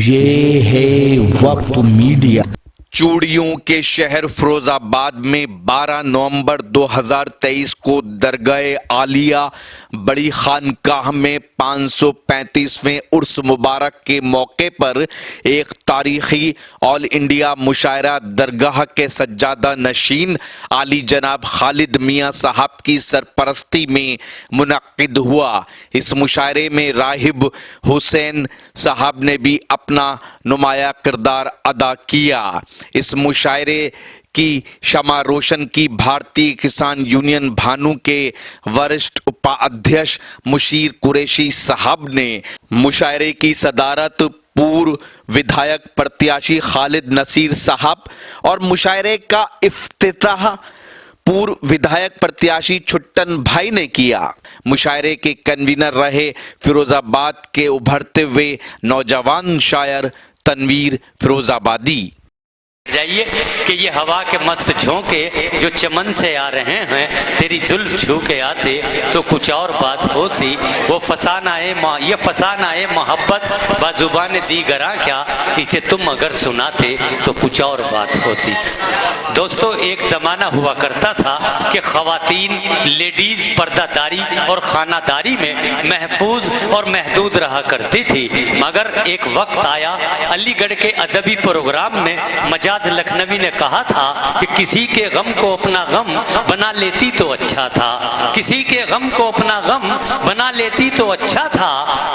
ये है वक्त मीडिया। चूड़ियों के शहर फिरोजाबाद में 12 नवंबर 2023 को दरगाह आलिया बड़ी खानकाह में 535वें उर्स मुबारक के मौके पर एक तारीखी ऑल इंडिया मुशायरा दरगाह के सज्जादा नशीन आली जनाब खालिद मियाँ साहब की सरपरस्ती में मुनक्किद हुआ। इस मुशायरे में राहिब हुसैन साहब ने भी अपना नुमाया किरदार अदा किया। इस मुशायरे की शमा रोशन की भारतीय किसान यूनियन भानु के वरिष्ठ उपाध्यक्ष मुशीर कुरैशी साहब ने। मुशायरे की सदारत पूर्व विधायक प्रत्याशी खालिद नसीर साहब और मुशायरे का इफ्तिताह पूर्व विधायक प्रत्याशी छुट्टन भाई ने किया। मुशायरे के कन्वीनर रहे फिरोजाबाद के उभरते हुए नौजवान शायर तनवीर फिरोजाबादी। जाइए कि ये हवा के मस्त झोंके जो चमन से आ रहे हैं, तेरी जुल्फ छू के आते तो कुछ और बात होती। वो ये फसाना मोहब्बत बाजुबान दी गरा क्या, इसे तुम अगर सुनाते तो कुछ और बात होती। दोस्तों, एक ज़माना हुआ करता था कि ख़वातीन लेडीज़ पर्दादारी और खानादारी में महफूज और महदूद रहा करती थी, मगर एक वक्त आया अलीगढ़ के अदबी प्रोग्राम में मजाज लखनवी ने कहा था कि किसी के गम को अपना गम बना लेती तो अच्छा था, किसी के गम को अपना गम बना लेती तो अच्छा था,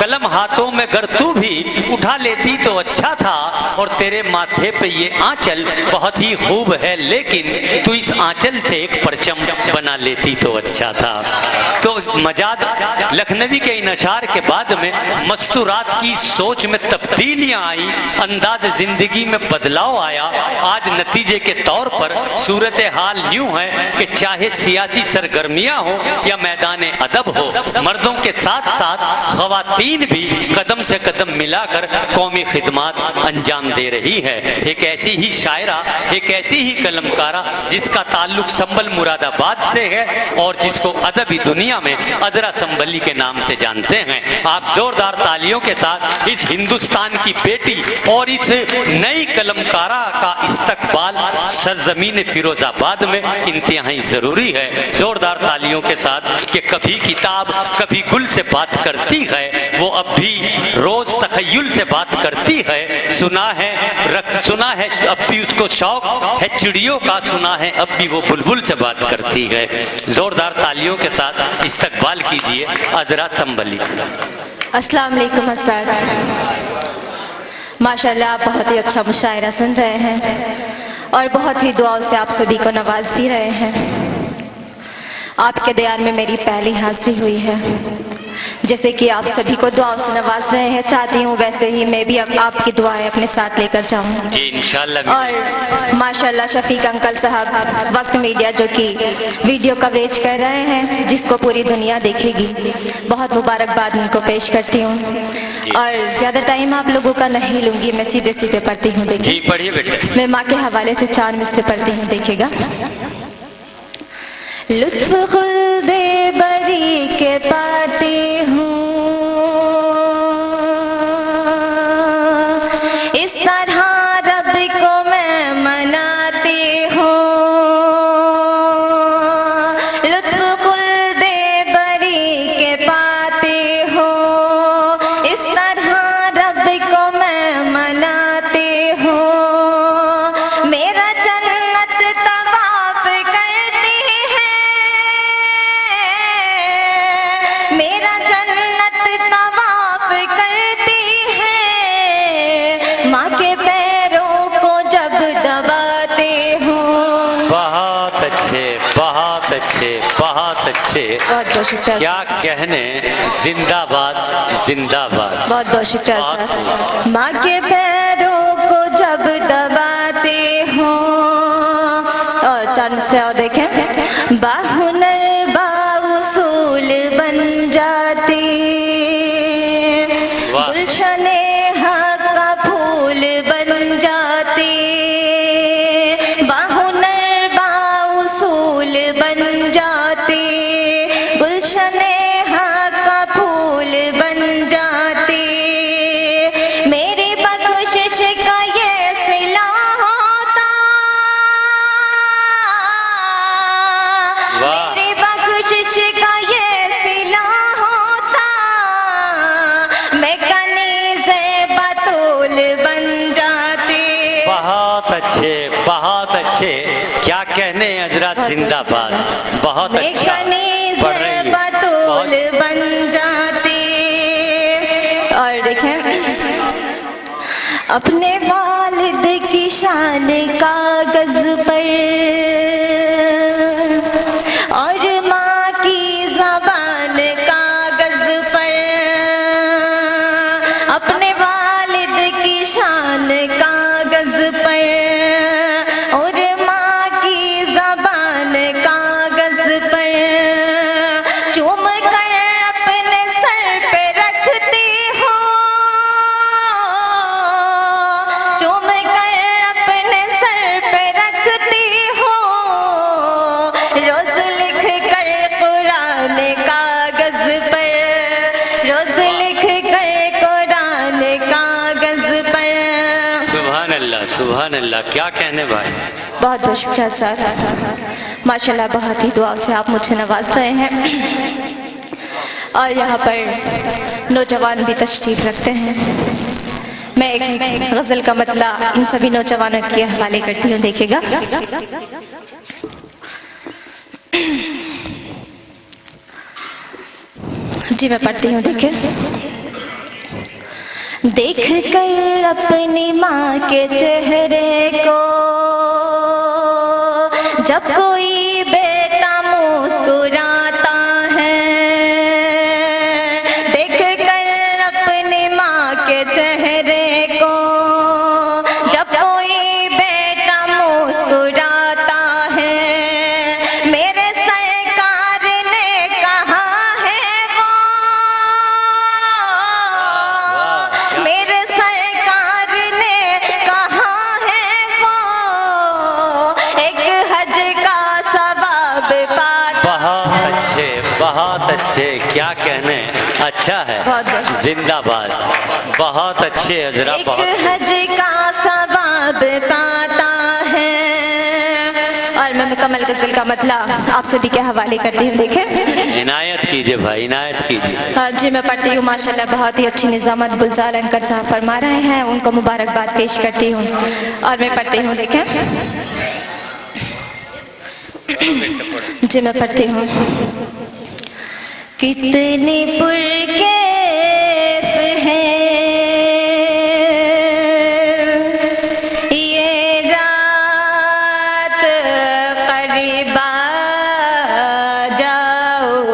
कलम हाथों में गर तू भी उठा लेती तो अच्छा था, और तेरे माथे पे ये आंचल बहुत ही खूब है, लेकिन तू इस आंचल से एक परचम बना लेती तो अच्छा था। तो मजाज लखनवी के इन अशार के बाद में मस्तूरात की सोच में तब्दीलियां आई, अंदाज जिंदगी में बदलाव आया। आज नतीजे के तौर पर सूरत हाल यूं है कि चाहे सियासी सरगर्मियां हो या मैदान अदब हो, मर्दों के साथ साथ खवातीन भी कदम से कदम मिलाकर कौमी खिदमत अंजाम दे रही है। एक ऐसी ही शायरा, एक ऐसी ही कलमकारा जिसका ताल्लुक संबल मुरादाबाद से है और जिसको अदबी दुनिया में अजरा संबली के नाम से जानते हैं। आप जोरदार तालियों के साथ इस हिंदुस्तान की बेटी और इस नई कलमकारा का इस्तकबाल सरजमीन फिरोजाबाद में इंतहाई जरूरी है। जोरदार तालियों के साथ कि कभी किताब कभी गुल से बात करती है, वो अब भी रोज तखय्युल से बात करती है। सुना है अब भी उसको शौक है चिड़ियों का, सुना है अब भी वो बुलबुल से बात करती है। जोरदार तालियों के साथ इस्तकबाल कीजिए अजरा संबली। अस्सलाम वालेकुम माशाल्लाह, आप बहुत ही अच्छा मुशायरा सुन रहे हैं और बहुत ही दुआओं से आप सभी को नवाज भी रहे हैं। आपके दयान में मेरी पहली हाजिरी हुई है। जैसे कि आप सभी को दुआओं से नवाज रहे हैं, चाहती हूँ वैसे ही मैं भी अब आपकी दुआएं अपने साथ लेकर जाऊँ जी इंशाल्लाह। और माशाल्लाह शफीक अंकल साहब वक्त मीडिया जो कि वीडियो कवरेज कर रहे हैं, जिसको पूरी दुनिया देखेगी, बहुत मुबारकबाद उनको पेश करती हूँ। और ज़्यादा टाइम आप लोगों का नहीं लूँगी, मैं सीधे सीधे पढ़ती हूँ। देखिए, पढ़िए बेटे। मैं माँ के हवाले से 4 मिसरे पढ़ती हूँ, देखिएगा। लुत्फ खुल्दे बरी के पाती हूँ, इस तरह रब को मैं मनाती हूँ। लुत्फ खुल्दे बरी के पाती हूँ, इस तरह रब को मैं मनाती हूँ। मेरा जन्नत तवाफ करती है, मेरा जन्नत तवाफ करती है, माँ के पैरों को जब दबाती हूँ। बहुत अच्छे, बहुत अच्छे, बहुत अच्छे। बहुत बहुत शुक्रिया। क्या कहने, जिंदाबाद जिंदाबाद। बहुत बहुत शुक्रिया सर। माँ के पैरों को जब दबाती हूँ, और 4 मिसरे और देखें। बाहुनर बाउसूल बन जाती, गुलशने हक का फूल बन जाती। बाहुनर बाउसूल बन जाती, गुलशने हक का फूल बन जाती। मेरी बदू अच्छे, बहुत अच्छे। क्या कहने हजरत, जिंदाबाद। बहुत अच्छा पढ़ रही है। बतूल बन जाती। और देखें, अपने वालिद की शान कागज पर और माँ की ज़बान कागज पर, अपने वालिद की शान कागज पर और माँ की ज़बान कागज पर चूम कर अपने सर पे रखती हो, चूम कर अपने सर पे रखती हो, रोज लिख कर कुरान कागज पर, रोज लिख कर कुरान कागज पर। सुभान अल्लाह, सुभान अल्लाह। क्या कहने भाई। बहुत बहुत शुक्रिया सर, माशाल्लाह बहुत ही दुआओं से आप मुझे नवाज रहे हैं। और यहाँ पर नौजवान भी तशरीफ रखते हैं। मैं एक गज़ल का मतला इन सभी नौजवानों के हवाले करती हूँ, देखिएगा। जी मैं पढ़ती हूँ, देखिए। देख कर अपनी माँ के चेहरे को जब कोई बेटा मुस्कुराता है, देख कर अपनी माँ के चेहरे को जब कोई बेटा मुस्कुराता है, मेरे सरकार ने कहा है वो, मेरे सरकार ने कहा है वो, एक हज का सवाब पाता। बहुत अच्छे, बहुत अच्छे। क्या कहने, अच्छा है। जिंदाबाद। बहुत अच्छे हजरा, एक बहुत हज का सवाब पाता है। और मैं मुकम्मल गज़ल का मतला आप सभी के हवाले करती हूँ, देखें। इनायत कीजिए भाई, इनायत कीजिए। हाँ जी मैं पढ़ती हूँ। माशाल्लाह बहुत ही अच्छी निज़ामत गुलजार अंकर साहब फरमा रहे हैं, उनको मुबारकबाद पेश करती हूँ। और मैं पढ़ती हूँ, देखें। जी मैं पढ़ती हूँ। कितने पुरकैफ हैं ये रात, करीब आ जाओ।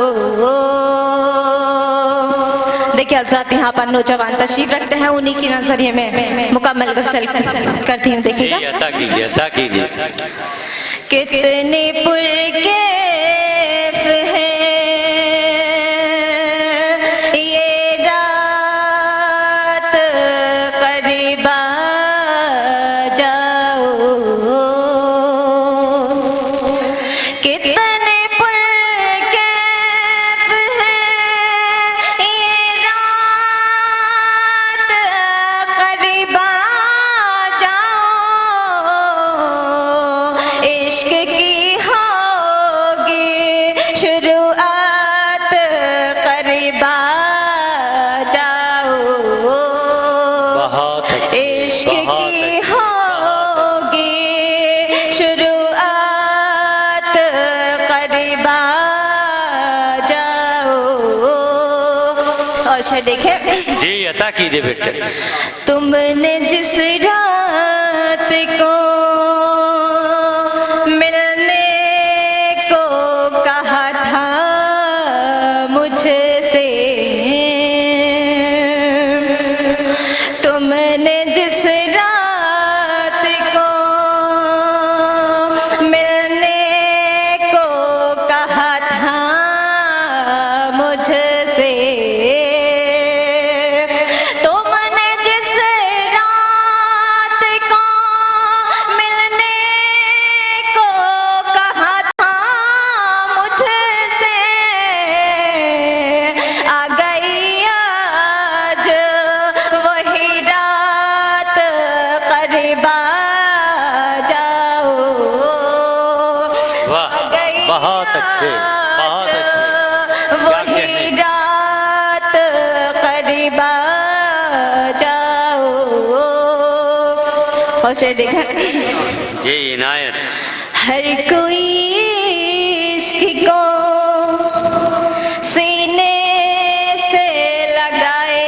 देखिए हज़रात, यहाँ पर नौजवान तशरीफ रखते हैं, उन्हीं के नजरिए में मुकम्मल गज़ल करती हूँ, देखिएगा। जी, अता कीजिए, अता कीजिए। कितने पुरकैफ हैं ये रात, करीब आ जाओ। कितने पुरकैफ हैं ये रात, करीब आ जाओ। इश्क की होगी शुरुआत, करीब आ जाओ। बहुत अच्छे, इश्क बहुत की अच्छे। होगी शुरुआत, करीब आ जाओ। और शेर देखें। जी अता कीजिए बेटे। तुमने जिस रात को मिलने को कहा था मुझसे, तुमने जिस रात को मिलने को कहा था मुझसे, तुमने जिस रात को मिलने को कहा था मुझसे, आ गई आज वही रात, करीब आ जाओ। वाह, बहुत अच्छे, बहुत अच्छे। क्या वही कहने। रात, करीब आ जाओ। और शेर देखा। जी इनायत। हर कोई इश्क को सीने से लगाए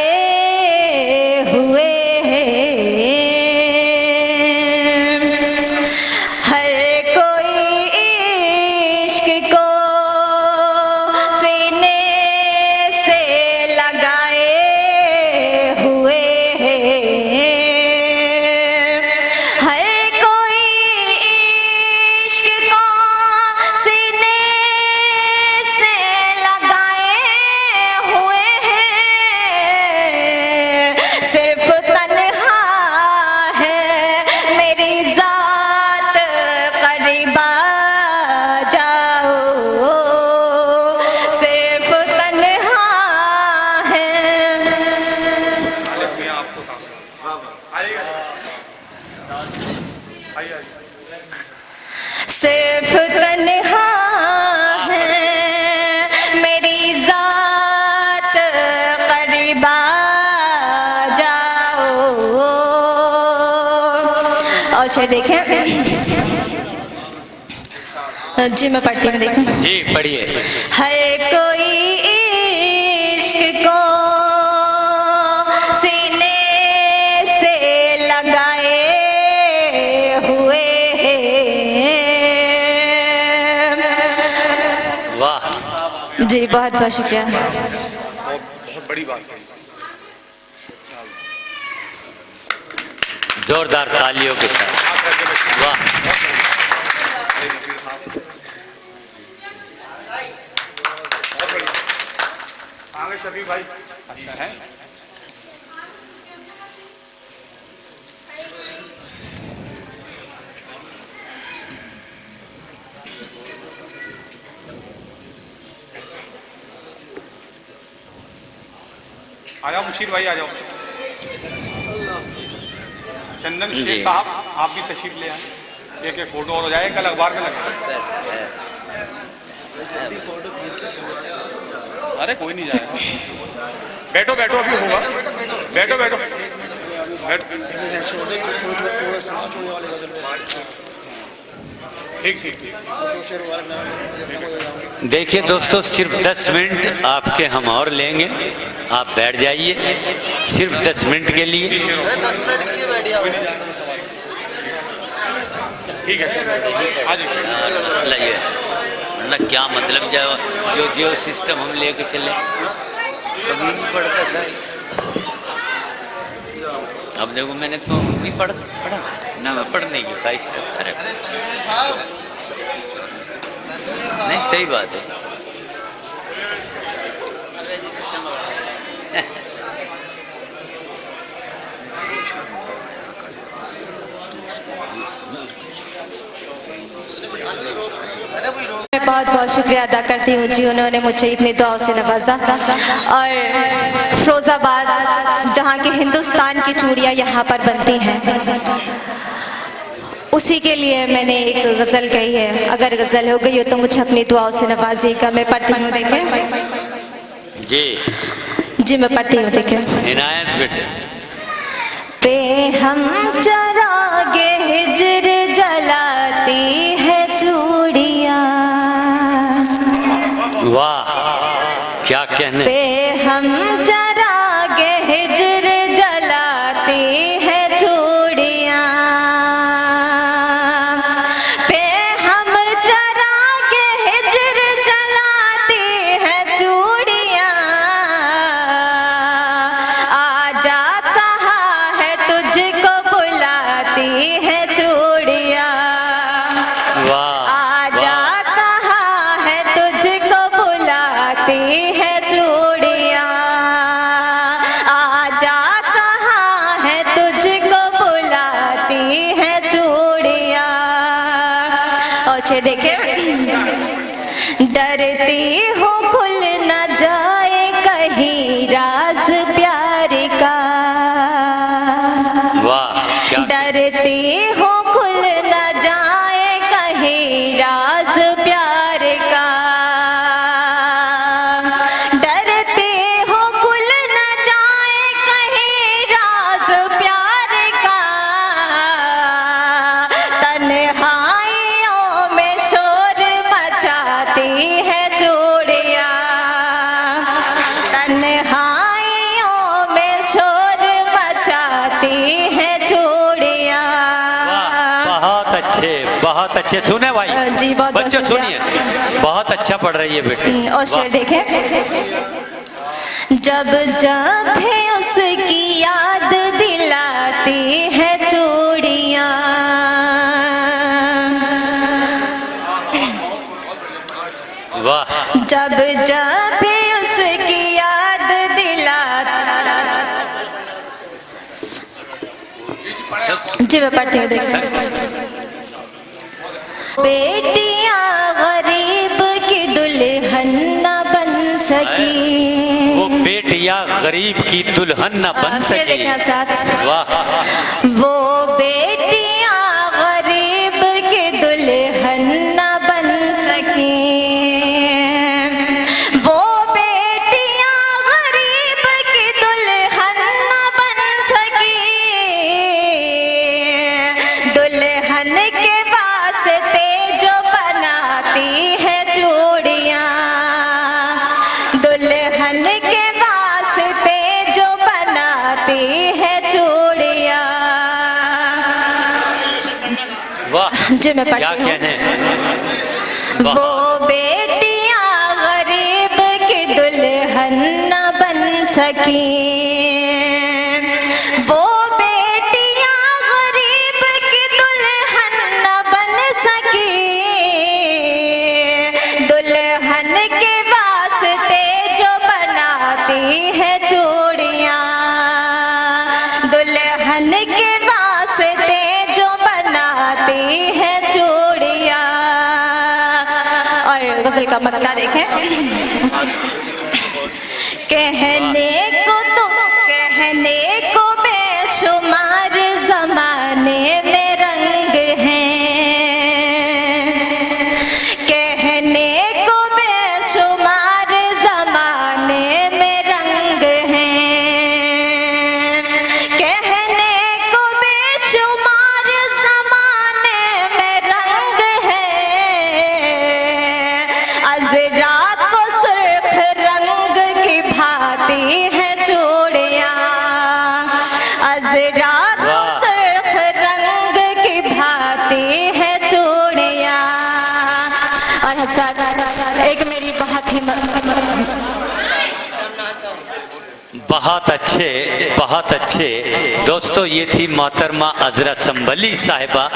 हुए है, हर कोई इश्क को सीने से लगाए हुए है, हर कोई इश्क को सीने से लगाए हुए हैं, सिर्फ तन्हा है मेरी जात करीब आ जाओ, सिर्फ तन्हा है, सिर्फ तन्हा है मेरी जात करीब आ जाओ। और शेर देखें जी, मैं पढ़ती हूँ, देखें। जी पढ़िए। हर कोई इश्क को सीने से लगाए हुए हैं। वाह जी बहुत बहुत शुक्रिया। बहुत बड़ी बात है। जोरदार तालियों के साथ। वाह आगे शफीक भाई अच्छा है। आ जाओ मुशीर भाई, आ जाओ। चंदन जी। शेख साहब आप भी तशरीफ ले आए, एक एक फोटो और हो जाए, कल अखबार में लगे। अरे कोई नहीं जाएगा, बैठो बैठो, अभी होगा, बैठो बैठो बैठो। ठीक ठीक ठीक। देखिए दोस्तों, सिर्फ 10 मिनट आपके हम और लेंगे, आप बैठ जाइए सिर्फ 10 मिनट के लिए। ठीक है, आ जाइए। मसला ये है, वरना क्या मतलब जो सिस्टम हम लेके चले कभी नहीं पढ़ता सर। अब देखो मैंने तो नहीं पढ़ा ना, मैं पढ़ने की ख्वाहिश रखता है। नहीं सही बात है। मैं बहुत बहुत शुक्रिया अदा करती हूँ जी, उन्होंने मुझे इतनी दुआओं से नवाजा। और फिरोजाबाद जहाँ की हिंदुस्तान की चूड़ियाँ यहाँ पर बनती हैं, उसी के लिए मैंने एक गज़ल कही है। अगर गज़ल हो गई हो तो मुझे अपनी दुआओं से नवाजिएगा। मैं पढ़ती हूँ, देखें जी जी, मैं पढ़ती हूँ, देखें। इनायत बेटे। पे हम चरागे हिजर जलाती है चूड़ियाँ, वाह क्या कहने। पे हम चरागे हिजर जलाती है चूड़ियाँ, पे हम चरागे हिजर जलाती है चूड़ियाँ, आजा कहा है तुझको बुलाती है चूड़ियाँ, वाह आजा कहा है तुझको बुलाती है चूड़ियाँ, आजा कहा है तुझको बुलाती है चूड़ियाँ। और छे देखे, डरती हूँ खुल न जाए कहीं राज प्यार का, वाह क्या। डरती हूँ खुल न जाए कहीं राज प्यार का, डरती हूँ खुल न जाए कहीं राज प्यार का, तन्हा बहुत अच्छे। सुने भाई जी, बहुत बच्चों शुक्रिया। सुनिए, बहुत अच्छा पढ़ रही है बेटी। और शेर देखें। जब जब है उसकी याद दिलाती है चूड़ियाँ, वाह, जब जब भी उसकी याद दिलाता। जी मैं पढ़ती हूँ, देखिए। बेटियां गरीब की दुल्हन न बन सकी, वो बेटियां गरीब की दुल्हन न बन ये सकी। देखना चाहता। वाह, वो बेटियां गरीब की दुल्हन न बन सकी, वो बेटियां गरीब की दुल्हन न बन सकी, दुल्हन के वास्ते जो बनाती है चूड़ियाँ, दुल्हन के वास्ते जो बनाती है चूड़ियाँ। वाह, जी मैं क्या पढ़ती हूँ। कहने। वाह, वो बेटियां गरीब की दुल्हन न बन सकी, वो बेटियां गरीब की दुल्हन न बन सकी, दुल्हन के वास्ते जो बनाती है चूड़ियाँ, दुल्हन के वास्ते जो बनाती है चूड़ियाँ। और गजल का मक्ता देखें। कहने को बेशुमार जमाने में रंग हैं, कहने को बेशुमार जमाने में रंग हैं, कहने को बेशुमार जमाने में रंग हैं, अज़रा को सुर्ख रंग की भांति है चूड़ियाँ, अज़रा को सुर्ख रंग की भांति है चूड़ियाँ। और हज़रात, एक मेरी बहुत ही बहुत अच्छे, बहुत अच्छे। दोस्तों, ये थी मोहतरमा अजरा संभली साहिबा,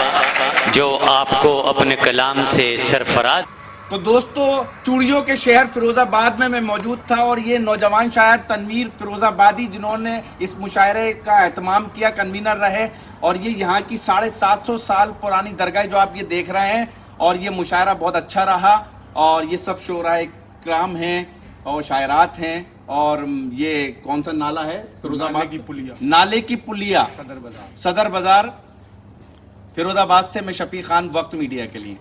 जो आपको अपने कलाम से सरफराज। तो दोस्तों, चूड़ियों के शहर फिरोजाबाद में मैं मौजूद था और ये नौजवान शायर तनवीर फिरोजाबादी, जिन्होंने इस मुशायरे का एहतमाम किया, कन्वीनर रहे। और ये यहाँ की 750 साल पुरानी दरगाह जो आप ये देख रहे हैं, और ये मुशायरा बहुत अच्छा रहा। और ये सब शोराए इकराम हैं और शायरात हैं। और ये कौन सा नाला है फिरोजाबाद की पुलिया, नाले की पुलिया, सदर बाजार फिरोजाबाद से मैं शफी खान, वक्त मीडिया के लिए।